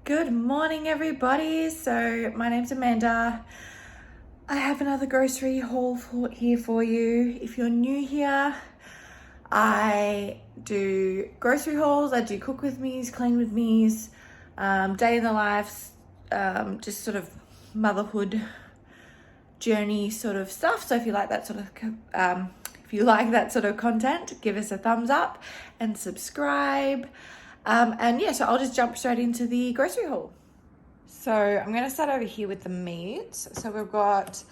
Good morning, everybody. So my name's Amanda. I have another grocery haul here for you. If you're new here, I do grocery hauls. I do cook with me's, clean with me's, day in the life, just sort of motherhood journey sort of stuff. So if you like that sort of content, give us a thumbs up and subscribe. So I'll just jump straight into the grocery haul. So I'm going to start over here with the meat. So we've got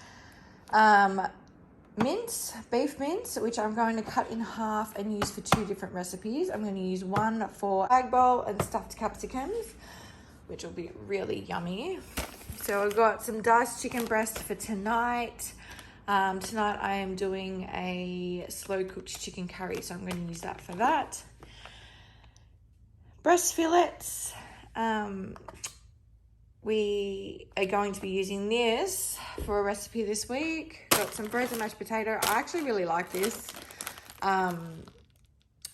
beef mince, which I'm going to cut in half and use for two different recipes. I'm going to use one for egg bowl and stuffed capsicums, which will be really yummy. So I've got some diced chicken breast for tonight. Tonight I am doing a slow cooked chicken curry, so I'm going to use that for that. Breast fillets. We are going to be using this for a recipe this week. Got some frozen mashed potato. I actually really like this. I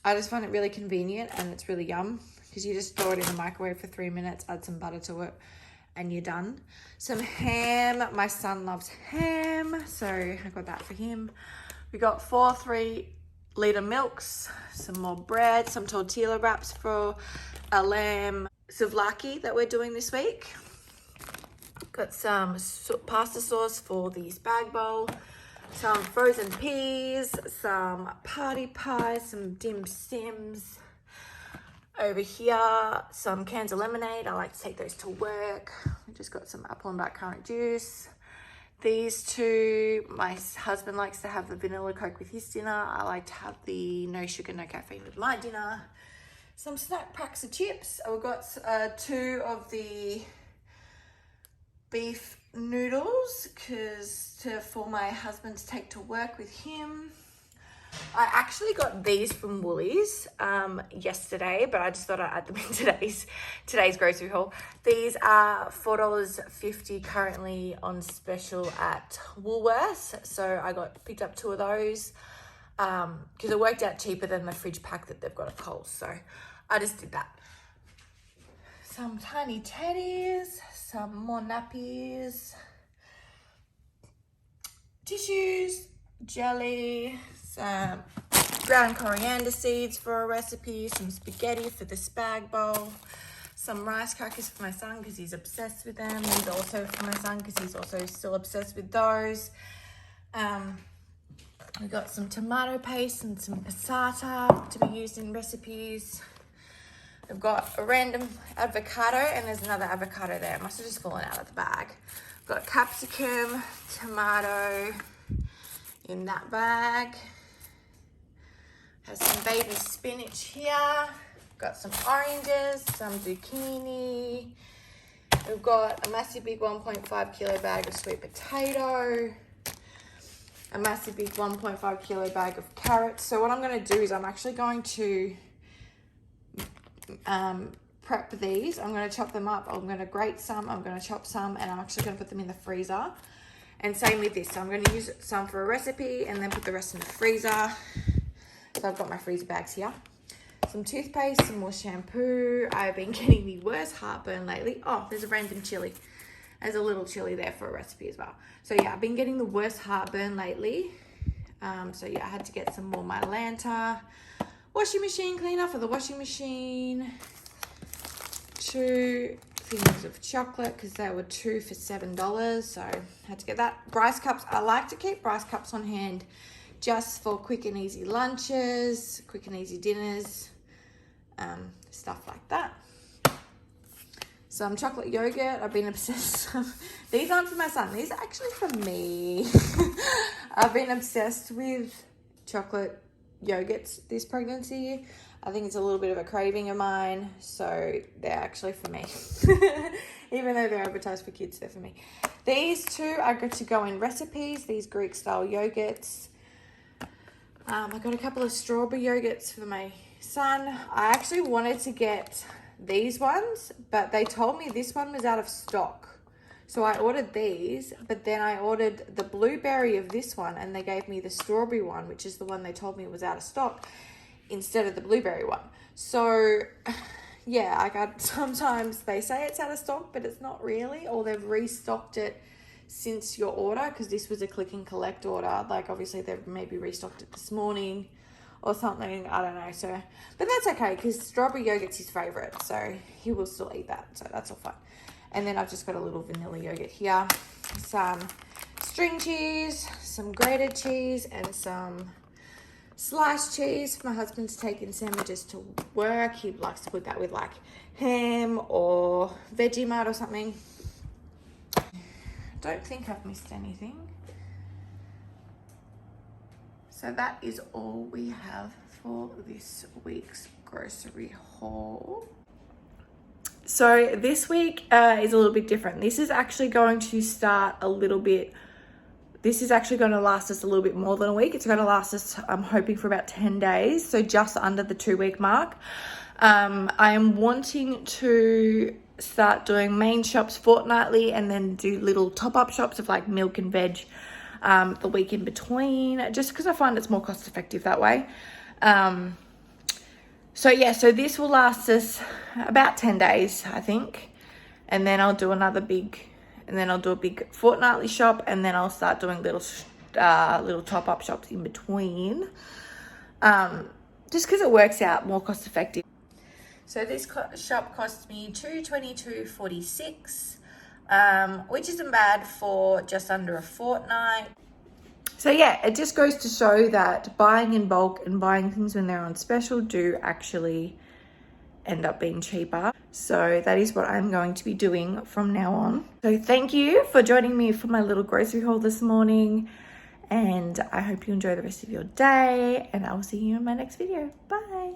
just find it really convenient and it's really yum because you just throw it in the microwave for 3 minutes, add some butter to it, and you're done. Some ham. My son loves ham, so I got that for him. We got 4 3-litre milks, some more bread, some tortilla wraps for a lamb souvlaki that we're doing this week. Got some pasta sauce for the spag bowl, some frozen peas, some party pies, some dim sims. Over here, some cans of lemonade. I like to take those to work. I just got some apple and blackcurrant juice. These two, my husband likes to have the vanilla Coke with his dinner. I like to have the no sugar, no caffeine with my dinner. Some snack packs of chips. I've got 2 of the beef noodles for my husband to take to work with him. I actually got these from Woolies yesterday, but I just thought I'd add them in today's grocery haul. These are $4.50 currently on special at Woolworths. So I picked up 2 of those because it worked out cheaper than the fridge pack that they've got at Coles. So I just did that. Some tiny teddies, some more nappies, tissues, jelly, some ground coriander seeds for a recipe, some spaghetti for the spag bowl, some rice crackers for my son because he's obsessed with them. These also for my son because he's also still obsessed with those. We got some tomato paste and some passata to be used in recipes. I've got a random avocado and there's another avocado there. It must have just fallen out of the bag. Got capsicum, tomato in that bag. Has some baby spinach here. Got some oranges, some zucchini. We've got a massive big 1.5 kilo bag of sweet potato. A massive big 1.5 kilo bag of carrots. So what I'm going to do is I'm actually going to prep these. I'm going to chop them up. I'm going to grate some. I'm going to chop some, and I'm actually going to put them in the freezer. And same with this. So I'm going to use some for a recipe and then put the rest in the freezer. So I've got my freezer bags here. Some toothpaste, some more shampoo. I've been getting the worst heartburn lately. Oh, there's a random chili. There's a little chili there for a recipe as well. So yeah, I've been getting the worst heartburn lately. So yeah, I had to get some more Mylanta. Washing machine cleaner for the washing machine. 2 things of chocolate because they were 2 for $7. So I had to get that. Rice cups. I like to keep rice cups on hand just for quick and easy lunches, quick and easy dinners, stuff like that. Some chocolate yogurt. I've been obsessed. These aren't for my son. These are actually for me. I've been obsessed with chocolate yogurts this pregnancy. I think it's a little bit of a craving of mine, so they're actually for me. Even though they're advertised for kids, they're for me. These 2 are good to go in recipes, these Greek style yogurts. I got a couple of strawberry yogurts for my son. I actually wanted to get these ones, but they told me this one was out of stock. So I ordered these, but then I ordered the blueberry of this one and they gave me the strawberry one, which is the one they told me was out of stock, instead of the blueberry one. So yeah, sometimes they say it's out of stock, but it's not really, or they've restocked it since your order, because this was a click and collect order. Like, obviously they've maybe restocked it this morning or something, I don't know. So, but that's okay, because strawberry yogurt's his favorite, so he will still eat that, so that's all fine. And then I've just got a little vanilla yogurt here, some string cheese, some grated cheese, and some sliced cheese. My husband's taking sandwiches to work. He likes to put that with like ham or Vegemite or something. Don't think I've missed anything. So that is all we have for this week's grocery haul. So this week is a little bit different. This is actually going to start a little bit. This is actually going to last us a little bit more than a week. It's going to last us, I'm hoping, for about 10 days. So just under the 2-week mark. I am wanting to start doing main shops fortnightly and then do little top-up shops of like milk and veg the week in between, just because I find it's more cost effective that way. So yeah, so this will last us about 10 days, I think. And then I'll do a big fortnightly shop, and then I'll start doing little top-up shops in between, just because it works out more cost effective. So this shop cost me $222.46, which isn't bad for just under a fortnight. So yeah, it just goes to show that buying in bulk and buying things when they're on special do actually end up being cheaper. So that is what I'm going to be doing from now on. So thank you for joining me for my little grocery haul this morning, and I hope you enjoy the rest of your day, and I will see you in my next video. Bye.